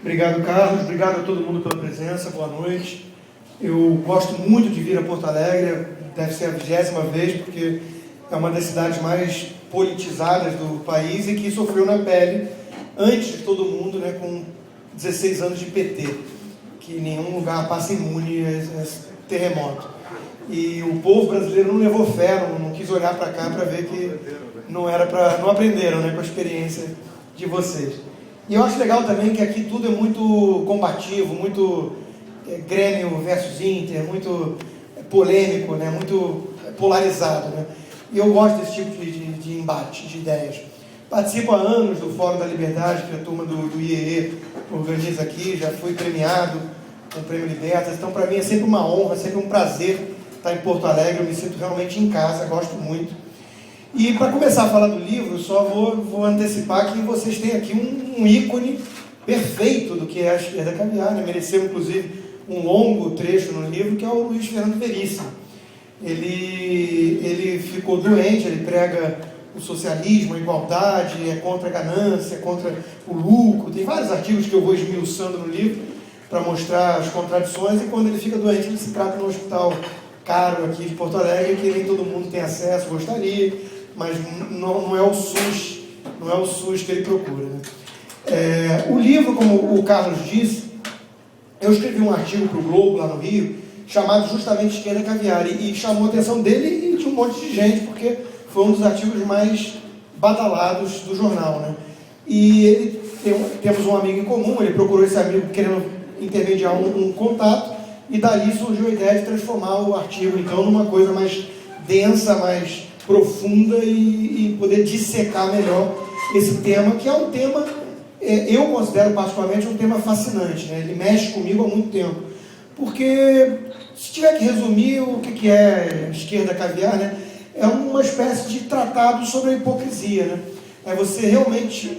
Obrigado, Carlos. Obrigado a todo mundo pela presença. Boa noite. Eu gosto muito de vir a Porto Alegre. Deve ser a 20ª vez, porque é uma das cidades mais politizadas do país e que sofreu na pele, antes de todo mundo, né, com 16 anos de PT, que nenhum lugar passa imune a esse terremoto. E o povo brasileiro não levou fé, não quis olhar para cá para ver que não aprenderam, né, com a experiência de vocês. E eu acho legal também que aqui tudo é muito combativo, muito Grêmio versus Inter, muito polêmico, né, muito polarizado, né? E eu gosto desse tipo de embate, de ideias. Participo há anos do Fórum da Liberdade, que a turma do IEE organiza aqui, já fui premiado com o Prêmio Libertas, então para mim é sempre uma honra, sempre um prazer estar em Porto Alegre, eu me sinto realmente em casa, gosto muito. E para começar a falar do livro, só vou antecipar que vocês têm aqui um ícone perfeito do que é a esquerda caviar, né? Mereceu inclusive um longo trecho no livro, que é o Luiz Fernando Veríssimo. Ele ficou doente, ele prega o socialismo, a igualdade, é contra a ganância, é contra o lucro. Tem vários artigos que eu vou esmiuçando no livro para mostrar as contradições, e quando ele fica doente, ele se trata no hospital caro aqui de Porto Alegre, que nem todo mundo tem acesso, gostaria, mas não é o SUS que ele procura, né? O livro, como o Carlos disse, eu escrevi um artigo para o Globo, lá no Rio, chamado justamente Esquerda Caviar, e chamou a atenção dele e de um monte de gente, porque foi um dos artigos mais badalados do jornal, né? E temos um amigo em comum, ele procurou esse amigo querendo intermediar um contato, e dali surgiu a ideia de transformar o artigo, então, numa coisa mais densa, mais profunda e poder dissecar melhor esse tema, que é um tema, eu considero particularmente um tema fascinante, né? Ele mexe comigo há muito tempo, porque se tiver que resumir o que é esquerda caviar, né? É uma espécie de tratado sobre a hipocrisia, né? É você realmente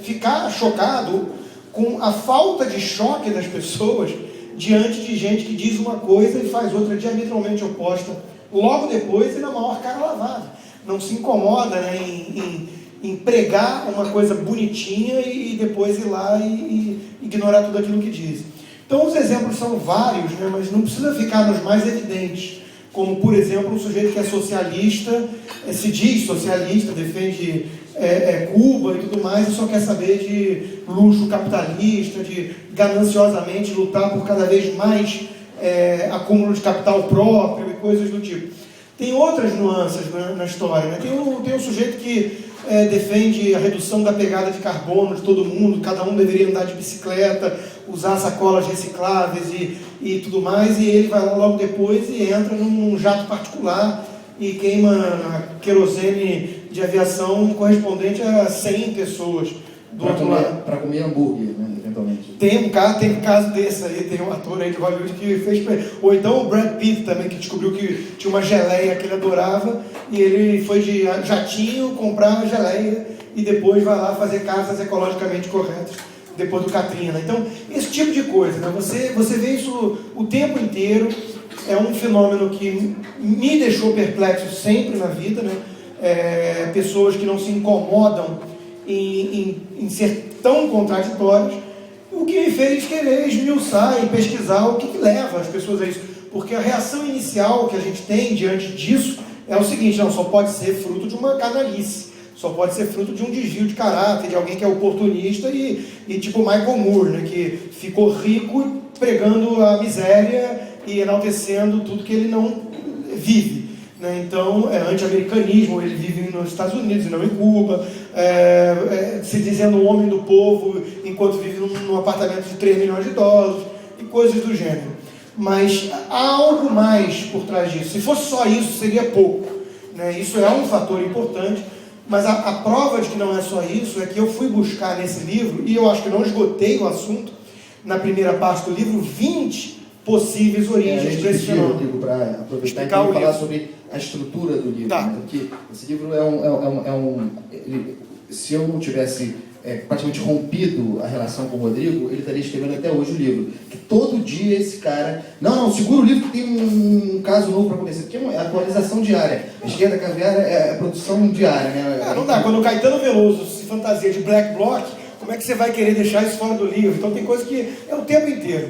ficar chocado com a falta de choque das pessoas diante de gente que diz uma coisa e faz outra diametralmente oposta logo depois e na maior cara lavada. Não se incomoda, né, em pregar uma coisa bonitinha e depois ir lá e ignorar tudo aquilo que diz. Então os exemplos são vários, né, mas não precisa ficar nos mais evidentes, como por exemplo um sujeito que é socialista, se diz socialista, defende Cuba e tudo mais, e só quer saber de luxo capitalista, de gananciosamente lutar por cada vez mais acúmulo de capital próprio e coisas do tipo. Tem outras nuances na história, né? Tem um sujeito que defende a redução da pegada de carbono de todo mundo, cada um deveria andar de bicicleta, usar sacolas recicláveis e tudo mais, e ele vai lá logo depois e entra num jato particular e queima a querosene de aviação correspondente a 100 pessoas do outro lado. Para comer hambúrguer, né, eventualmente. Tem um caso desse aí, tem um ator aí de Hollywood que fez pra ele. Ou então o Brad Pitt também, que descobriu que tinha uma geleia que ele adorava, e ele foi de jatinho comprar uma geleia e depois vai lá fazer casas ecologicamente corretas depois do Katrina. Então, esse tipo de coisa, né? Você vê isso o tempo inteiro. É um fenômeno que me deixou perplexo sempre na vida, né? Pessoas que não se incomodam em ser tão contraditórios, o que me fez querer esmiuçar e pesquisar o que leva as pessoas a isso. Porque a reação inicial que a gente tem diante disso é o seguinte: não, só pode ser fruto de uma canalice, só pode ser fruto de um desvio de caráter, de alguém que é oportunista e tipo Michael Moore, né, que ficou rico pregando a miséria e enaltecendo tudo que ele não vive, né? Então, é anti-americanismo, ele vive nos Estados Unidos e não em Cuba, se dizendo homem do povo enquanto vive num apartamento de 3 milhões de dólares e coisas do gênero. Mas há algo mais por trás disso. Se fosse só isso, seria pouco, né? Isso é um fator importante, mas a prova de que não é só isso é que eu fui buscar nesse livro, e eu acho que não esgotei o assunto na primeira parte do livro, 20 possíveis origens desse fenômeno. Para aproveitar e falar sobre a estrutura do livro, tá. Né? Porque esse livro se eu não tivesse praticamente rompido a relação com o Rodrigo, ele estaria escrevendo até hoje o livro. Que todo dia esse cara... Não, segura o livro que tem um caso novo para acontecer. Porque é uma atualização diária. A Esquerda Caviar é produção diária, né? Não dá. Quando o Caetano Veloso se fantasia de Black Bloc, como é que você vai querer deixar isso fora do livro? Então tem coisa que é o tempo inteiro.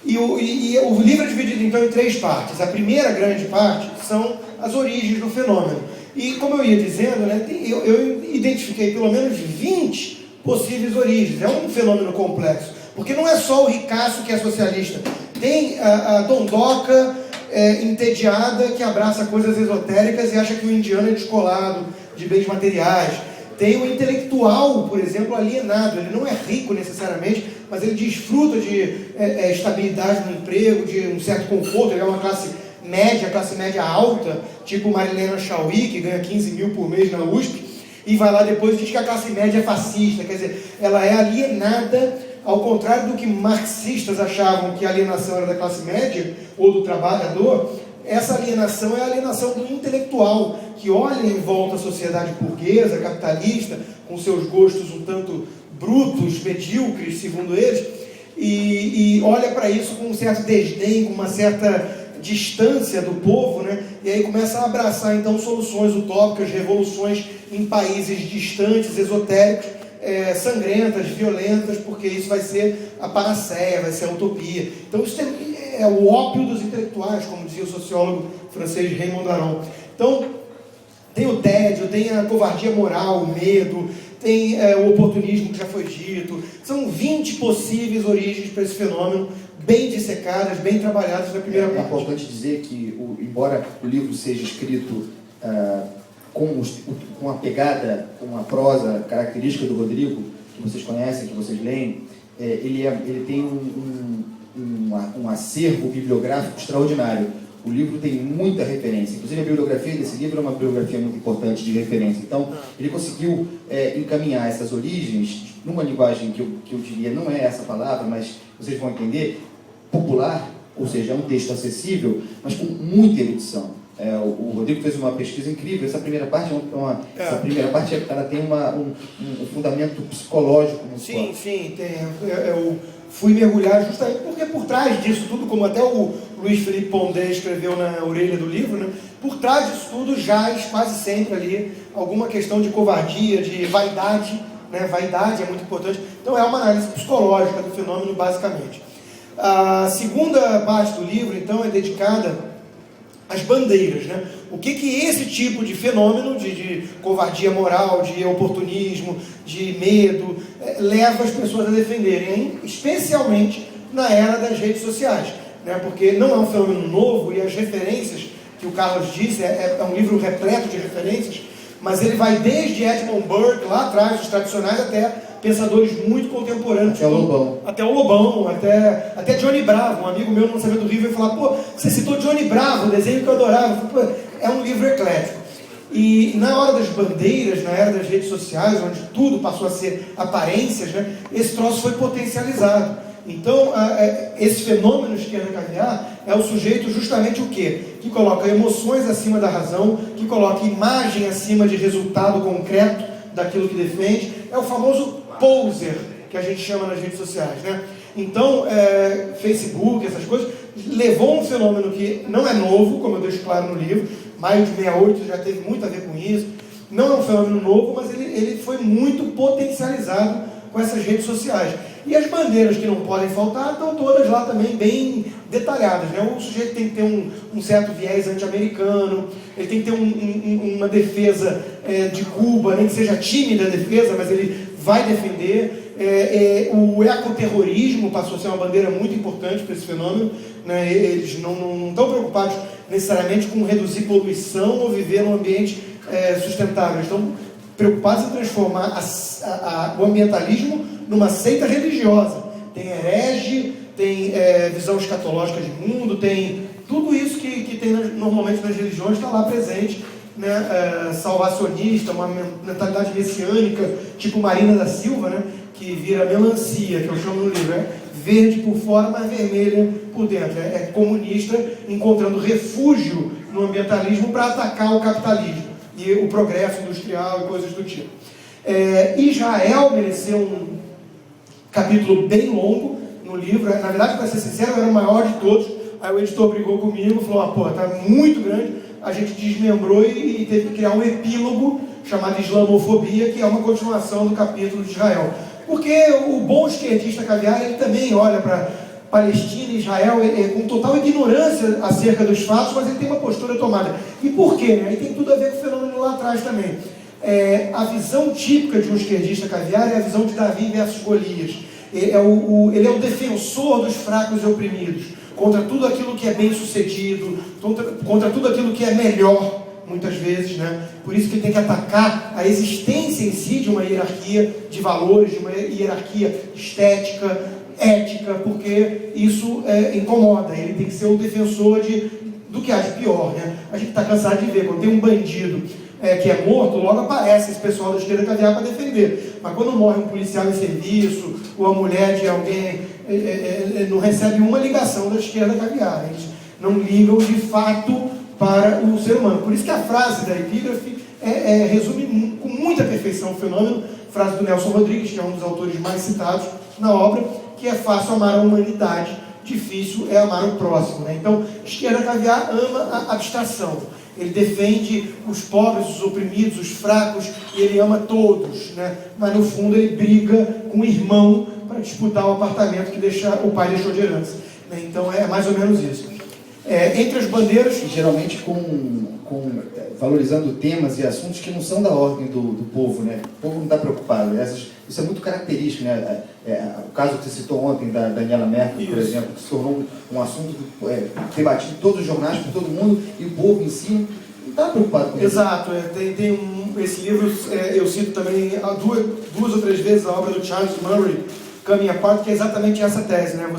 E o livro é dividido então em 3 partes. A primeira grande parte são as origens do fenômeno. E como eu ia dizendo, né, eu identifiquei pelo menos 20 possíveis origens. É um fenômeno complexo, porque não é só o ricaço que é socialista. Tem a dondoca entediada que abraça coisas esotéricas e acha que o indiano é descolado de bens materiais. Tem o intelectual, por exemplo, alienado. Ele não é rico necessariamente, mas ele desfruta de estabilidade no emprego, de um certo conforto. Ele é uma classe média alta, tipo Marilena Chauí, que ganha 15 mil por mês na USP, e vai lá depois e diz que a classe média é fascista. Quer dizer, ela é alienada, ao contrário do que marxistas achavam que a alienação era da classe média ou do trabalhador. Essa alienação é a alienação do intelectual, que olha em volta a sociedade burguesa, capitalista, com seus gostos um tanto brutos, medíocres, segundo eles, e olha para isso com um certo desdém, com uma certa distância do povo, né? E aí começa a abraçar então soluções utópicas, revoluções em países distantes, esotéricos, sangrentas, violentas, porque isso vai ser a panaceia, vai ser a utopia. Então isso é o ópio dos intelectuais, como dizia o sociólogo francês Raymond Aron. Então tem o tédio, tem a covardia moral, o medo, tem o oportunismo que já foi dito. São 20 possíveis origens para esse fenômeno, bem dissecadas, bem trabalhadas na primeira parte. É importante dizer que, embora o livro seja escrito com a pegada, com a prosa característica do Rodrigo, que vocês conhecem, que vocês leem, ele tem um acervo bibliográfico extraordinário. O livro tem muita referência, inclusive a bibliografia desse livro é uma bibliografia muito importante de referência. Então, ele conseguiu encaminhar essas origens numa linguagem que eu diria, não é essa palavra, mas vocês vão entender, popular, ou seja, é um texto acessível, mas com muita erudição. O Rodrigo fez uma pesquisa incrível. Essa primeira parte, ela tem um fundamento psicológico muito forte. Sim, tem. Eu fui mergulhar justamente porque por trás disso tudo, como até o Luiz Felipe Pondé escreveu na orelha do livro, né, por trás disso tudo jaz quase sempre ali alguma questão de covardia, de vaidade, né? Vaidade é muito importante. Então é uma análise psicológica do fenômeno, basicamente. A segunda parte do livro, então, é dedicada às bandeiras, né? O que esse tipo de fenômeno, de covardia moral, de oportunismo, de medo, leva as pessoas a defenderem, especialmente na era das redes sociais, né? Porque não é um fenômeno novo e as referências que o Carlos disse, é um livro repleto de referências, mas ele vai desde Edmund Burke, lá atrás, os tradicionais, até pensadores muito contemporâneos. Até o Lobão, até Johnny Bravo. Um amigo meu no lançamento do livro vai falar, pô, você citou Johnny Bravo, desenho que eu adorava. Eu falei, pô, é um livro eclético. E na hora das bandeiras, na era das redes sociais, onde tudo passou a ser aparências, né, esse troço foi potencializado. Então, esse fenômeno esquerda caviar é o sujeito justamente o quê? Que coloca emoções acima da razão, que coloca imagem acima de resultado concreto daquilo que defende. É o famoso poser, que a gente chama nas redes sociais, né? Então, Facebook, essas coisas, levou um fenômeno que não é novo, como eu deixo claro no livro, Maio de 68 já teve muito a ver com isso, não é um fenômeno novo, mas ele foi muito potencializado com essas redes sociais. E as bandeiras que não podem faltar estão todas lá também bem detalhadas, né? O sujeito tem que ter um certo viés anti-americano, ele tem que ter uma defesa de Cuba, nem que seja tímida a defesa, mas ele vai defender. O ecoterrorismo passou a ser uma bandeira muito importante para esse fenômeno, né? Eles não estão preocupados necessariamente com reduzir poluição ou viver num ambiente sustentável, eles estão preocupados em transformar o ambientalismo numa seita religiosa. Tem herege, tem visão escatológica de mundo, tem tudo isso que tem normalmente nas religiões, está lá presente, né? Salvacionista, uma mentalidade messiânica, tipo Marina da Silva, né? Que vira melancia, que eu chamo no livro, verde por fora, mas vermelha por dentro. É comunista encontrando refúgio no ambientalismo para atacar o capitalismo e o progresso industrial e coisas do tipo. Israel mereceu um capítulo bem longo no livro. Na verdade, para ser sincero, era o maior de todos. Aí o editor brigou comigo e falou, tá muito grande. A gente desmembrou e teve que criar um epílogo chamado Islamofobia, que é uma continuação do capítulo de Israel. Porque o bom esquerdista caviar, ele também olha para Palestina e Israel com total ignorância acerca dos fatos, mas ele tem uma postura tomada. E por quê? Aí tem tudo a ver com o fenômeno lá atrás também. A visão típica de um esquerdista caviar é a visão de Davi versus Golias. Ele é o defensor dos fracos e oprimidos, contra tudo aquilo que é bem sucedido, contra tudo aquilo que é melhor, muitas vezes, né? Por isso que ele tem que atacar a existência em si de uma hierarquia de valores, de uma hierarquia estética, ética, porque isso incomoda. Ele tem que ser o defensor do que há de pior, né? A gente está cansado de ver, quando tem um bandido que é morto, logo aparece esse pessoal da esquerda caviar para defender. Mas quando morre um policial em serviço, ou a mulher de alguém, não recebe uma ligação da esquerda caviar. Eles não ligam de fato para o ser humano. Por isso que a frase da epígrafe resume com muita perfeição o fenômeno, frase do Nelson Rodrigues, que é um dos autores mais citados na obra, que é fácil amar a humanidade, difícil é amar o próximo, né? Então, esquerda caviar ama a abstração. Ele defende os pobres, os oprimidos, os fracos, e ele ama todos, né? Mas no fundo ele briga com o irmão para disputar o apartamento que o pai deixou de herança, né? Então é mais ou menos isso. Entre as bandeiras... E geralmente valorizando temas e assuntos que não são da ordem do povo, né? O povo não está preocupado. Isso é muito característico, né? O caso que você citou ontem da Daniela Merkel, por exemplo, que se tornou um assunto debatido em todos os jornais, por todo mundo, e o povo em si não está preocupado com isso. Exato. Esse livro, eu cito também duas ou três vezes a obra do Charles Murray, Coming Apart, que é exatamente essa tese, né?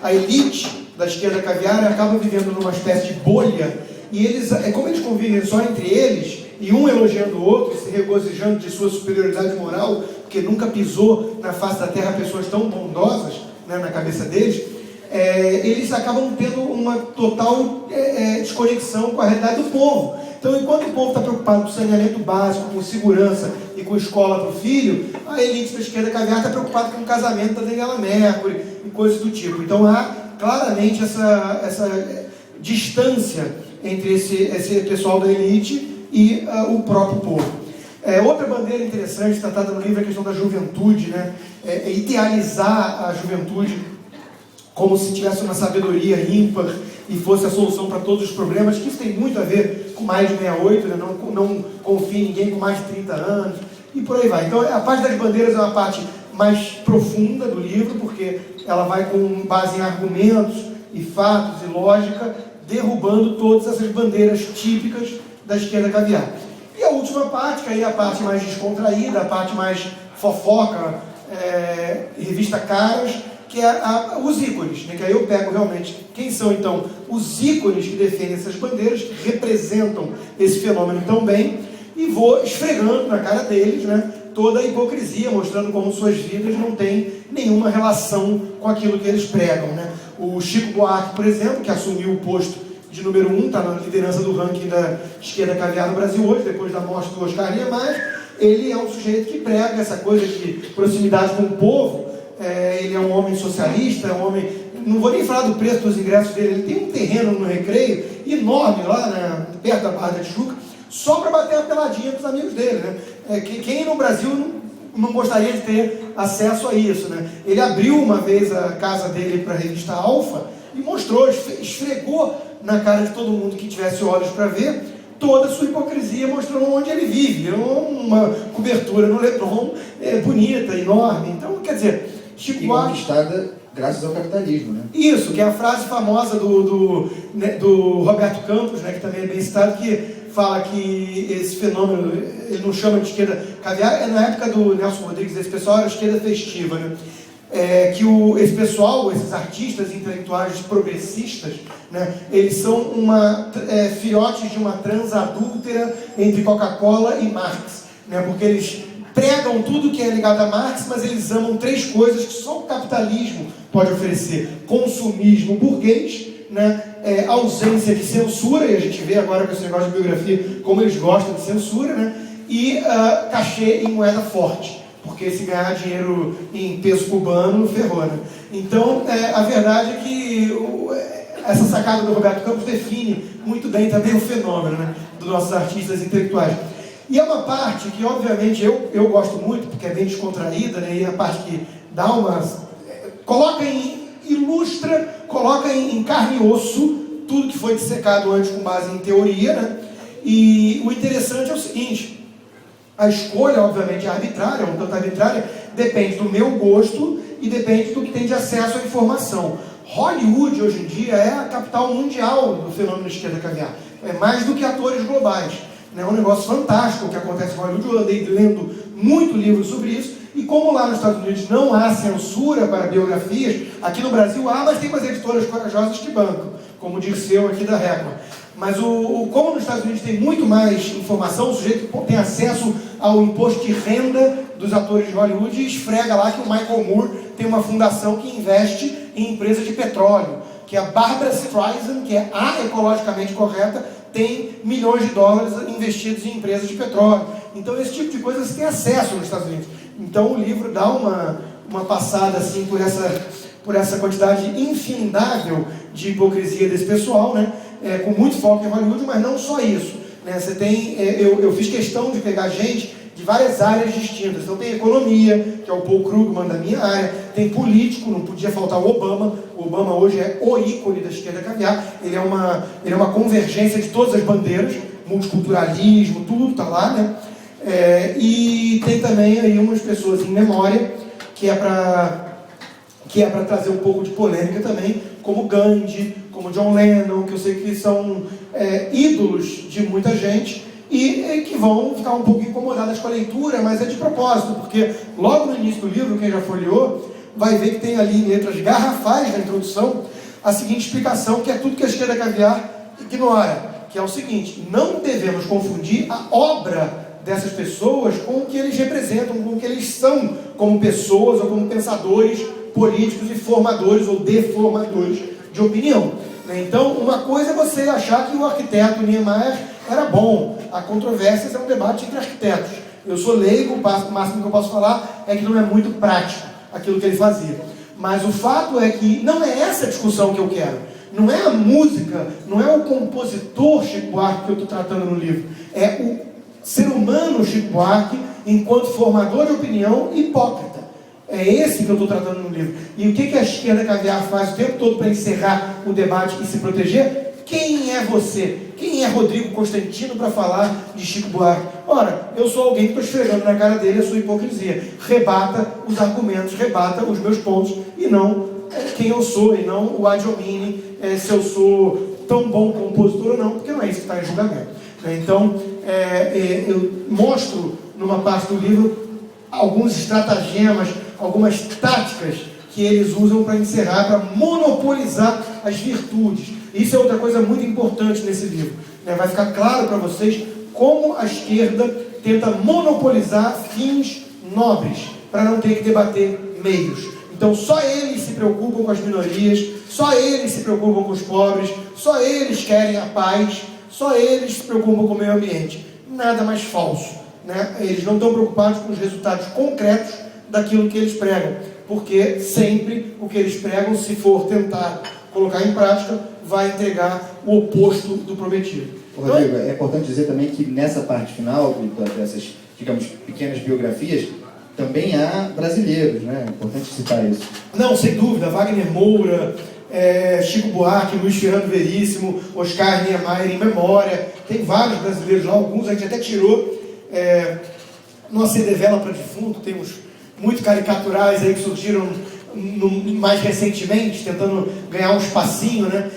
A elite da esquerda caviar acaba vivendo numa espécie de bolha, e eles, como eles convivem só entre eles, e um elogiando o outro, se regozijando de sua superioridade moral, porque nunca pisou na face da terra pessoas tão bondosas, né, na cabeça deles, eles acabam tendo uma total desconexão com a realidade do povo. Então, enquanto o povo está preocupado com saneamento básico, com segurança e com escola para o filho, a elite da esquerda caviar está preocupada com o casamento da Daniela Mercury e coisas do tipo. Então, há claramente essa distância entre esse pessoal da elite e o próprio povo. Outra bandeira interessante tratada no livro é a questão da juventude, né? Idealizar a juventude como se tivesse uma sabedoria ímpar e fosse a solução para todos os problemas, que isso tem muito a ver com mais de 68, né? Não confia em ninguém com mais de 30 anos, e por aí vai. Então, a parte das bandeiras é uma parte mais profunda do livro, porque ela vai com base em argumentos e fatos e lógica, derrubando todas essas bandeiras típicas da esquerda caviar. E a última parte, que aí é a parte mais descontraída, a parte mais fofoca, revista Caras, que é os ícones, né? Que aí eu pego realmente quem são então os ícones que defendem essas bandeiras, que representam esse fenômeno tão bem, e vou esfregando na cara deles, né, toda a hipocrisia, mostrando como suas vidas não têm nenhuma relação com aquilo que eles pregam, né? O Chico Buarque, por exemplo, que assumiu o posto de número 1, está na liderança do ranking da esquerda caviar no Brasil hoje, depois da morte do Oscar Niemeyer. Ele é um sujeito que prega essa coisa de proximidade com o povo. Ele é um homem socialista, não vou nem falar do preço dos ingressos dele, ele tem um terreno no Recreio enorme lá, perto da Barra da Tijuca, só para bater a peladinha com os amigos dele, né? Quem no Brasil não gostaria de ter acesso a isso, né? Ele abriu uma vez a casa dele para a revista Alfa e mostrou, esfregou na cara de todo mundo que tivesse olhos para ver toda a sua hipocrisia, mostrando onde ele vive. Uma cobertura no Leblon bonita, enorme. Então, quer dizer, Chico Buarque... conquistada graças ao capitalismo, né? Isso, que é a frase famosa do Roberto Campos, né, que também é bem citado, que fala que esse fenômeno, ele não chama de esquerda caviar, na época do Nelson Rodrigues, esse pessoal era esquerda festiva, né? Que esse pessoal, esses artistas intelectuais progressistas, né, eles são filhotes de uma transadúltera entre Coca-Cola e Marx, né, porque eles pregam tudo que é ligado a Marx, mas eles amam três coisas que só o capitalismo pode oferecer: consumismo burguês, né, ausência de censura, e a gente vê agora com esse negócio de biografia como eles gostam de censura, né, e cachê em moeda forte, porque se ganhar dinheiro em peso cubano, ferrou, né? Então, a verdade é que essa sacada do Roberto Campos define muito bem também o fenômeno, né, dos nossos artistas intelectuais. E é uma parte que, obviamente, eu gosto muito, porque é bem descontraída, né? E é a parte que dá uma... ilustra, coloca em carne e osso tudo que foi dissecado antes com base em teoria, né? E o interessante é o seguinte, a escolha, obviamente, é arbitrária, um tanto arbitrária, depende do meu gosto e depende do que tem de acesso à informação. Hollywood, hoje em dia, é a capital mundial do fenômeno esquerda caviar. É mais do que atores globais. É um negócio fantástico o que acontece em Hollywood. Eu andei lendo muito livro sobre isso. E como lá nos Estados Unidos não há censura para biografias, aqui no Brasil há, mas tem umas editoras corajosas que bancam, como o Dirceu aqui da Record. Mas como nos Estados Unidos tem muito mais informação, o sujeito tem acesso ao imposto de renda dos atores de Hollywood e esfrega lá que o Michael Moore tem uma fundação que investe em empresas de petróleo, que a Barbra Streisand, que é a ecologicamente correta, tem milhões de dólares investidos em empresas de petróleo. Então esse tipo de coisa você tem acesso nos Estados Unidos. Então o livro dá uma passada assim por essa quantidade infindável de hipocrisia desse pessoal, né? Com muito foco em Hollywood, mas não só isso, né? Você tem, eu fiz questão de pegar gente de várias áreas distintas. Então tem economia, que é o Paul Krugman da minha área, tem político, não podia faltar o Obama. O Obama hoje é o ícone da esquerda caviar. Ele é uma convergência de todas as bandeiras, multiculturalismo, tudo está lá, né? E tem também aí umas pessoas em memória que é para trazer um pouco de polêmica também, como Gandhi, como John Lennon, que eu sei que são ídolos de muita gente e que vão ficar um pouco incomodadas com a leitura, mas é de propósito, porque logo no início do livro, quem já folheou, vai ver que tem ali em letras garrafais na introdução a seguinte explicação, que é tudo que a esquerda caviar ignora, que é o seguinte: não devemos confundir a obra dessas pessoas com o que eles representam, com o que eles são como pessoas ou como pensadores políticos e formadores ou deformadores de opinião. Então, uma coisa é você achar que o arquiteto Niemeyer era bom. Há controvérsias, é um debate entre arquitetos. Eu sou leigo, o máximo que eu posso falar é que não é muito prático aquilo que ele fazia. Mas o fato é que não é essa a discussão que eu quero. Não é a música, não é o compositor Chico Buarque que eu estou tratando no livro. É o ser humano Chico Buarque, enquanto formador de opinião, hipócrita. É esse que eu estou tratando no livro. E o que a esquerda caviar faz o tempo todo para encerrar o debate e se proteger? Quem é você? Quem é Rodrigo Constantino para falar de Chico Buarque? Ora, eu sou alguém que estou esfregando na cara dele a sua hipocrisia. Rebata os argumentos, rebata os meus pontos, e não quem eu sou, e não o ad hominem, se eu sou tão bom compositor ou não, porque não é isso que está em julgamento. Então, eu mostro numa parte do livro alguns estratagemas, algumas táticas que eles usam para encerrar, para monopolizar as virtudes. Isso é outra coisa muito importante nesse livro. Vai ficar claro para vocês como a esquerda tenta monopolizar fins nobres, para não ter que debater meios. Então só eles se preocupam com as minorias, só eles se preocupam com os pobres, só eles querem a paz, só eles se preocupam com o meio ambiente. Nada mais falso, né? Eles não estão preocupados com os resultados concretos daquilo que eles pregam, porque sempre o que eles pregam, se for tentar colocar em prática, vai entregar o oposto do prometido. Rodrigo, é importante dizer também que nessa parte final dessas, digamos, pequenas biografias, também há brasileiros, né? É importante citar isso. Não, sem dúvida. Wagner Moura, Chico Buarque, Luiz Fernando Veríssimo, Oscar Niemeyer em memória. Tem vários brasileiros lá, alguns a gente até tirou. Numa CD Vela para Defunto, tem uns muito caricaturais aí que surgiram mais recentemente, tentando ganhar um espacinho, né?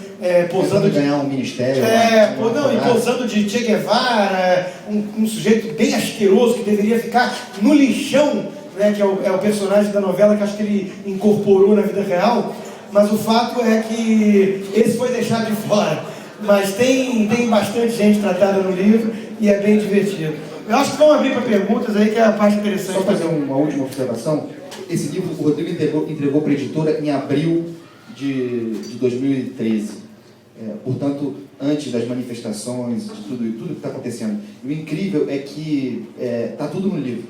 Posando de ganhar um ministério. E posando de Che Guevara, um sujeito bem asqueroso que deveria ficar no lixão, né? Que é o personagem da novela que acho que ele incorporou na vida real. Mas o fato é que esse foi deixado de fora. Mas tem bastante gente tratada no livro e é bem divertido. Eu acho que vamos abrir para perguntas aí, que é a parte interessante. Só fazer uma última observação. Esse livro o Rodrigo entregou para a editora em abril de 2013. Portanto, antes das manifestações, de tudo que está acontecendo. E o incrível é que está tudo no livro.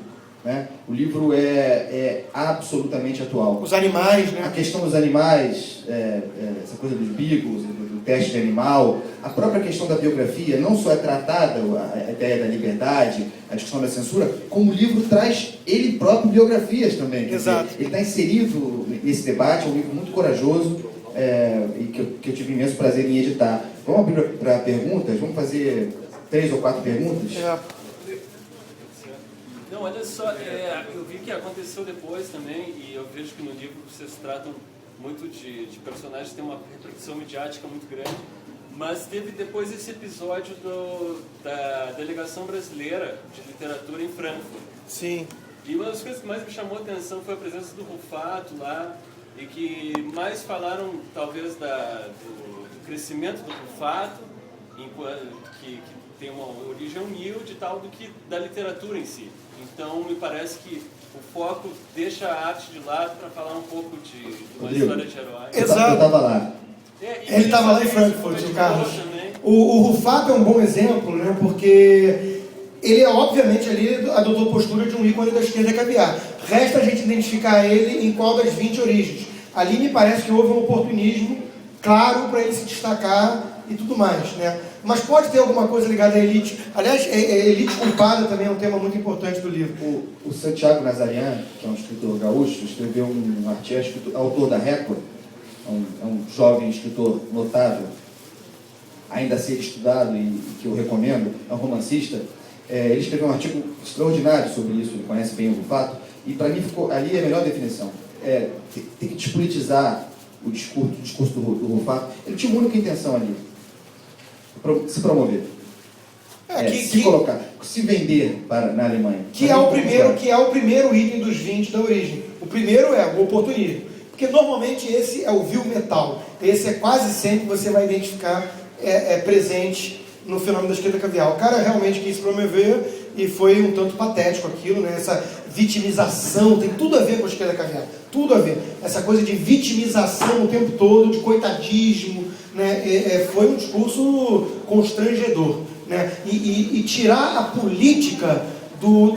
né? O livro é absolutamente atual. Os animais, né? A questão dos animais, essa coisa dos bigos, do teste de animal, a própria questão da biografia, não só é tratada a ideia da liberdade, a discussão da censura, como o livro traz ele próprio biografias também. Exato. Ele está inserido nesse debate, é um livro muito corajoso e que eu tive imenso prazer em editar. Vamos abrir para perguntas? Vamos fazer 3 ou 4 perguntas? Não, olha só, eu vi que aconteceu depois também, e eu vejo que no livro vocês tratam muito de personagens que têm uma repercussão midiática muito grande, mas teve depois esse episódio da delegação brasileira de literatura em Frankfurt. Sim. E uma das coisas que mais me chamou a atenção foi a presença do Rufato lá, e que mais falaram talvez do crescimento do Rufato, que tem uma origem humilde e tal, do que da literatura em si. Então, me parece que o foco deixa a arte de lado para falar um pouco de uma história de herói. Exato. Eu estava lá. Ele estava lá em Frankfurt, o Carlos. O Rufato é um bom exemplo, né? Porque ele, obviamente, ali adotou a postura de um ícone da esquerda caviar. Resta a gente identificar ele em qual das 20 origens. Ali me parece que houve um oportunismo claro para ele se destacar e tudo mais, né? Mas pode ter alguma coisa ligada à elite. Aliás, elite culpada também é um tema muito importante do livro. O Santiago Nazarian, que é um escritor gaúcho, escreveu um artigo, autor da Record, é um jovem escritor notável, ainda a ser estudado e que eu recomendo, é um romancista. Ele escreveu um artigo extraordinário sobre isso, ele conhece bem o Rufato, e para mim ficou ali a melhor definição. Tem que despolitizar o discurso do Rufato. Ele tinha uma única intenção ali: se promover, se colocar, se vender na Alemanha. Que é o primeiro item dos 20 da origem. O primeiro é o oportunismo. Porque normalmente esse é o vil metal. Esse é quase sempre você vai identificar presente no fenômeno da esquerda caviar. O cara realmente quis se promover e foi um tanto patético aquilo, né? Essa vitimização tem tudo a ver com a esquerda caviar. Tudo a ver. Essa coisa de vitimização o tempo todo, de coitadismo, né? Foi um discurso constrangedor, né? E tirar a política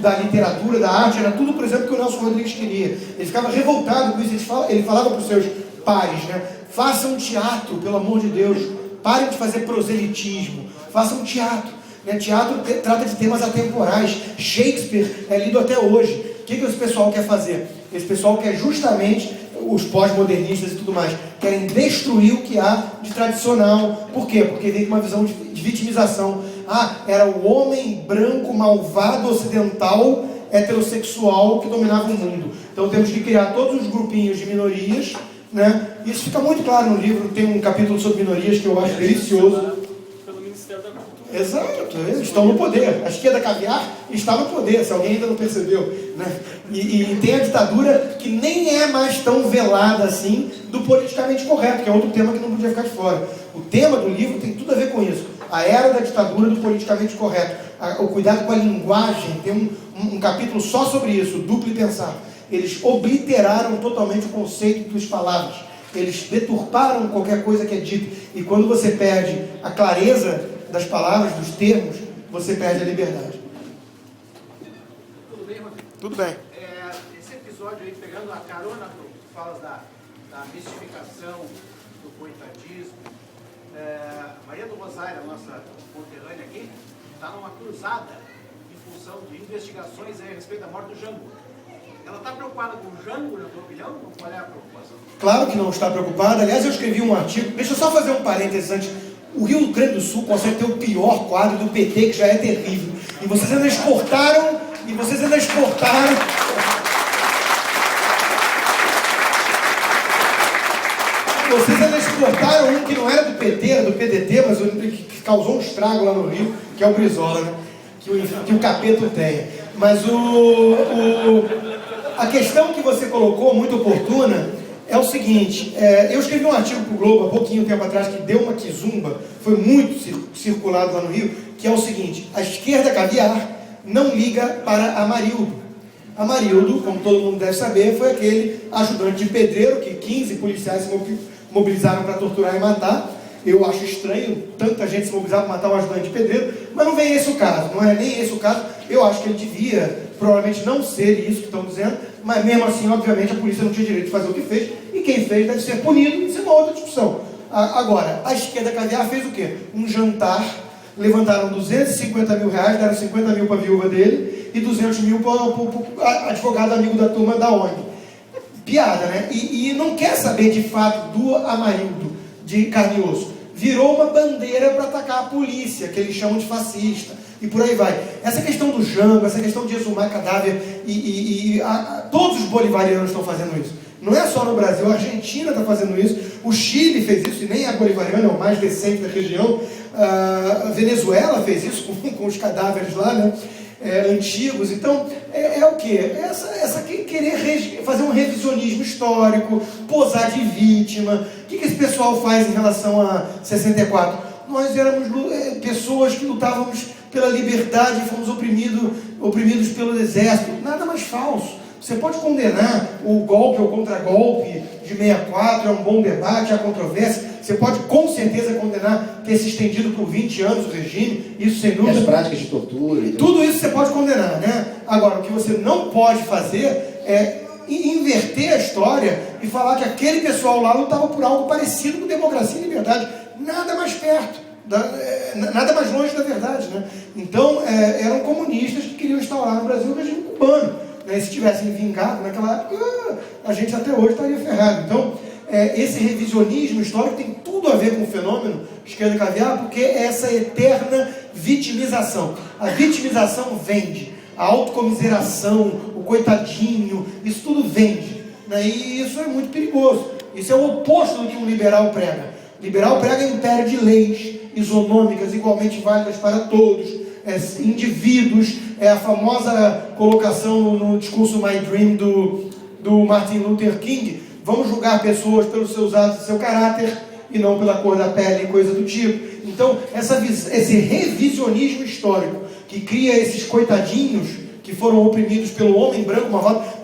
da literatura, da arte, era tudo, por exemplo, que o Nelson Rodrigues queria. Ele ficava revoltado com isso. Ele falava para os seus pares, né? Façam teatro, pelo amor de Deus. Parem de fazer proselitismo. Façam teatro. Né? Teatro trata de temas atemporais. Shakespeare é lido até hoje. O que esse pessoal quer fazer? Esse pessoal quer justamente, os pós-modernistas e tudo mais, querem destruir o que há de tradicional. Por quê? Porque vem com uma visão de vitimização. Era o homem branco, malvado, ocidental, heterossexual que dominava o mundo. Então temos que criar todos os grupinhos de minorias, né? Isso fica muito claro no livro. Tem um capítulo sobre minorias que eu acho delicioso. Pelo Ministério da Cultura. Exato, eles estão no poder. A esquerda caviar está no poder, se alguém ainda não percebeu, né? E tem a ditadura que nem é mais tão velada assim do politicamente correto, que é outro tema que não podia ficar de fora. O tema do livro tem tudo a ver com isso. A era da ditadura do politicamente correto. O cuidado com a linguagem. Tem um capítulo só sobre isso, duplo e pensar. Eles obliteraram totalmente o conceito das palavras. Eles deturparam qualquer coisa que é dita. E quando você perde a clareza das palavras, dos termos, você perde a liberdade. Tudo bem, Rodrigo? Tudo bem. Esse episódio aí, pegando a carona, tu falas da mistificação, do coitadismo. Maria do Rosário, a nossa conterrânea aqui, está numa cruzada em função de investigações a respeito da morte do Jango. Ela está preocupada com o Jango, na tua opinião? Qual é a preocupação? Claro que não está preocupada. Aliás, eu escrevi um artigo. Deixa eu só fazer um parênteses antes. O Rio Grande do Sul consegue ter o pior quadro do PT, que já é terrível. E vocês ainda exportaram. Vocês ainda exportaram um que não era do PT, era do PDT, mas que causou um estrago lá no Rio, que é o Brizola, né? Que o capeta tem. Mas a questão que você colocou, muito oportuna, é o seguinte: eu escrevi um artigo para o Globo há pouquinho tempo atrás que deu uma quizumba, foi muito circulado lá no Rio, que é o seguinte: a esquerda caviar não liga para Amarildo. Amarildo, como todo mundo deve saber, foi aquele ajudante de pedreiro que 15 policiais se mobilizaram para torturar e matar. Eu acho estranho tanta gente se mobilizar para matar um ajudante de pedreiro, mas não vem esse o caso, não é nem esse o caso. Eu acho que ele devia provavelmente não ser isso que estão dizendo, mas mesmo assim, obviamente, a polícia não tinha direito de fazer o que fez, e quem fez deve ser punido, isso é uma outra discussão. Agora, a esquerda caviar fez o quê? Um jantar, levantaram 250 mil reais, deram 50 mil para a viúva dele, e 200 mil para o advogado amigo da turma da ONG. Piada, né? E não quer saber de fato do Amarildo, de carne e osso. Virou uma bandeira para atacar a polícia, que eles chamam de fascista, e por aí vai. Essa questão do Jango, essa questão de exumar cadáver, todos os bolivarianos estão fazendo isso. Não é só no Brasil, a Argentina está fazendo isso, o Chile fez isso, e nem é bolivariano, é o mais decente da região. A Venezuela fez isso com os cadáveres lá, né? Antigos. Então, é o quê? Essa querer fazer um revisionismo histórico, posar de vítima. O que esse pessoal faz em relação a 64? Nós éramos pessoas que lutávamos pela liberdade e fomos oprimidos pelo exército. Nada mais falso. Você pode condenar o golpe ou contragolpe de 64, é um bom debate, há controvérsia. Você pode com certeza condenar ter se estendido por 20 anos o regime, isso sem dúvida. As práticas de tortura. Tudo isso você pode condenar, né? Agora, o que você não pode fazer é inverter a história e falar que aquele pessoal lá lutava por algo parecido com democracia e liberdade. Nada mais perto, nada mais longe da verdade, né? Então, eram comunistas que queriam instaurar no Brasil o regime cubano. Né? Se tivessem vingado naquela época, a gente até hoje estaria ferrado. Então, esse revisionismo histórico tem tudo a ver com o fenômeno esquerda caviar, porque é essa eterna vitimização. A vitimização vende, a autocomiseração, o coitadinho, isso tudo vende, né? E isso é muito perigoso. Isso é o oposto do que um liberal prega. O liberal prega império de leis isonômicas, igualmente válidas para todos, indivíduos, a famosa colocação no discurso My Dream do Martin Luther King: vamos julgar pessoas pelos seus atos e seu caráter, e não pela cor da pele e coisa do tipo. Então, esse revisionismo histórico, que cria esses coitadinhos que foram oprimidos pelo homem branco,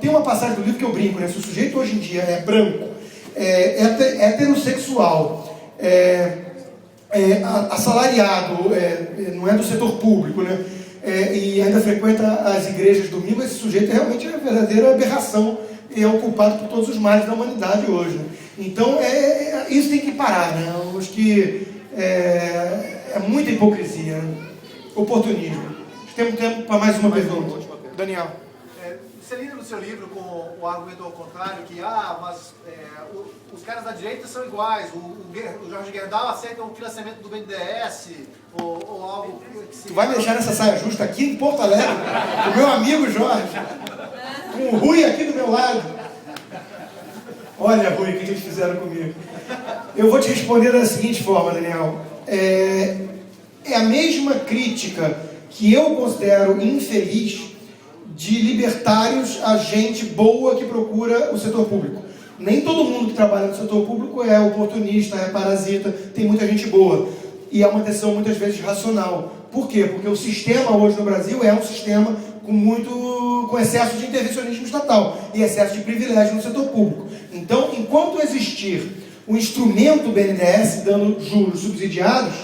tem uma passagem do livro que eu brinco, né? Se o sujeito hoje em dia é branco, heterossexual, assalariado, não é do setor público, né? E ainda frequenta as igrejas domingo, esse sujeito realmente é uma verdadeira aberração e é o culpado por todos os males da humanidade hoje, né? Então, isso tem que parar, né? Eu acho que é muita hipocrisia, né? Oportunismo. Temos tempo para mais uma pergunta. Daniel. Você lida no seu livro com o argumento ao contrário, que os caras da direita são iguais, o Jorge Gerdau aceita o financiamento do BNDES, ou algo que se... Tu vai me deixar nessa saia justa aqui em Porto Alegre, com o meu amigo Jorge, com o Rui aqui do meu lado. Olha, Rui, o que eles fizeram comigo. Eu vou te responder da seguinte forma, Daniel. É a mesma crítica que eu considero infeliz de libertários a gente boa que procura o setor público. Nem todo mundo que trabalha no setor público é oportunista, é parasita, tem muita gente boa. E é uma decisão muitas vezes racional. Por quê? Porque o sistema hoje no Brasil é um sistema com excesso de intervencionismo estatal e excesso de privilégio no setor público. Então, enquanto existir o instrumento BNDES dando juros subsidiados,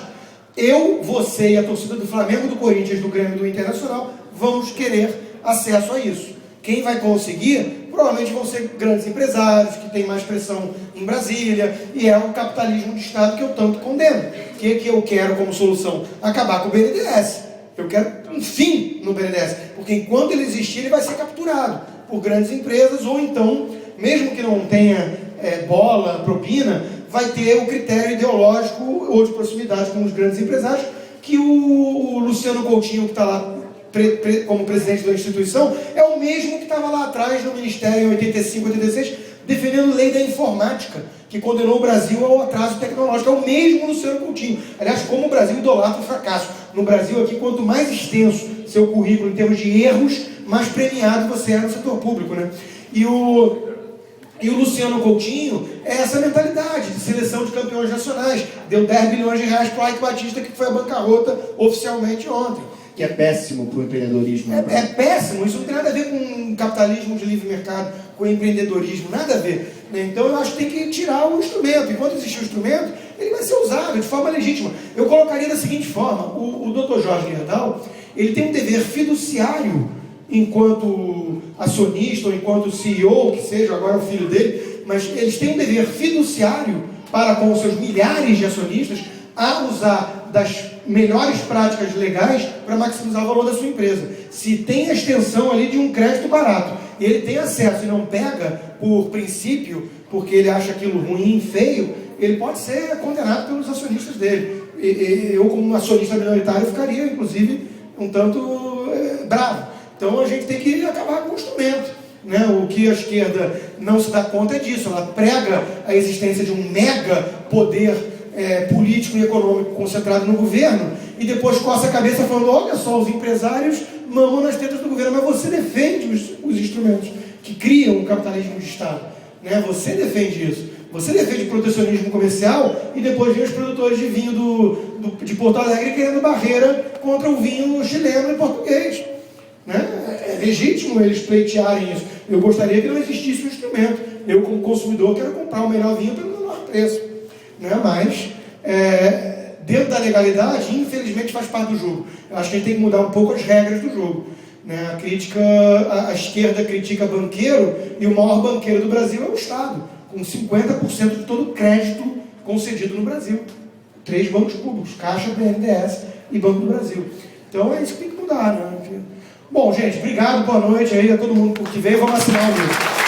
eu, você e a torcida do Flamengo, do Corinthians, do Grêmio e do Internacional vamos querer acesso a isso. Quem vai conseguir, provavelmente vão ser grandes empresários, que têm mais pressão em Brasília, e é o capitalismo de Estado que eu tanto condeno. O que eu quero como solução? Acabar com o BNDES. Eu quero um fim no BNDES, porque enquanto ele existir, ele vai ser capturado por grandes empresas, ou então, mesmo que não tenha bola, propina, vai ter o critério ideológico ou de proximidade com os grandes empresários, que o Luciano Coutinho, que está lá como presidente da instituição, é o mesmo que estava lá atrás no Ministério em 85, 86, defendendo lei da informática, que condenou o Brasil ao atraso tecnológico. É o mesmo Luciano Coutinho. Aliás, como o Brasil idolatra o fracasso. No Brasil aqui, quanto mais extenso seu currículo em termos de erros, mais premiado você é no setor público, né? E o Luciano Coutinho é essa mentalidade de seleção de campeões nacionais. Deu 10 bilhões de reais para o Ike Batista, que foi a bancarrota oficialmente ontem. Que é péssimo para o empreendedorismo. É péssimo, isso não tem nada a ver com capitalismo de livre mercado, com empreendedorismo, nada a ver, né? Então eu acho que tem que tirar o instrumento. Enquanto existir o instrumento, ele vai ser usado de forma legítima. Eu colocaria da seguinte forma: o Dr. Jorge Gerdau, ele tem um dever fiduciário enquanto acionista ou enquanto CEO, que seja agora o filho dele, mas eles têm um dever fiduciário para com os seus milhares de acionistas a usar das melhores práticas legais para maximizar o valor da sua empresa. Se tem a extensão ali de um crédito barato, e ele tem acesso e não pega por princípio, porque ele acha aquilo ruim, feio, ele pode ser condenado pelos acionistas dele. Eu, como um acionista minoritário, ficaria, inclusive, um tanto bravo. Então, a gente tem que acabar com o instrumento, né? O que a esquerda não se dá conta é disso. Ela prega a existência de um mega poder político e econômico concentrado no governo e depois coça a cabeça falando, olha só, os empresários mamam nas tetas do governo, mas você defende os instrumentos que criam o capitalismo de Estado, né? Você defende isso. Você defende protecionismo comercial e depois vem os produtores de vinho de Porto Alegre querendo barreira contra o vinho chileno e português, né? É legítimo eles pleitearem isso. Eu gostaria que não existisse um instrumento. Eu, como consumidor, quero comprar o melhor vinho pelo menor preço, né? Mas, dentro da legalidade, infelizmente faz parte do jogo. Eu acho que a gente tem que mudar um pouco as regras do jogo, né? A esquerda critica banqueiro e o maior banqueiro do Brasil é o Estado, com 50% de todo o crédito concedido no Brasil. 3 bancos públicos, Caixa, BNDES e Banco do Brasil. Então é isso que tem que mudar, né? Bom, gente, obrigado, boa noite aí a todo mundo que veio. Vamos assinar o livro.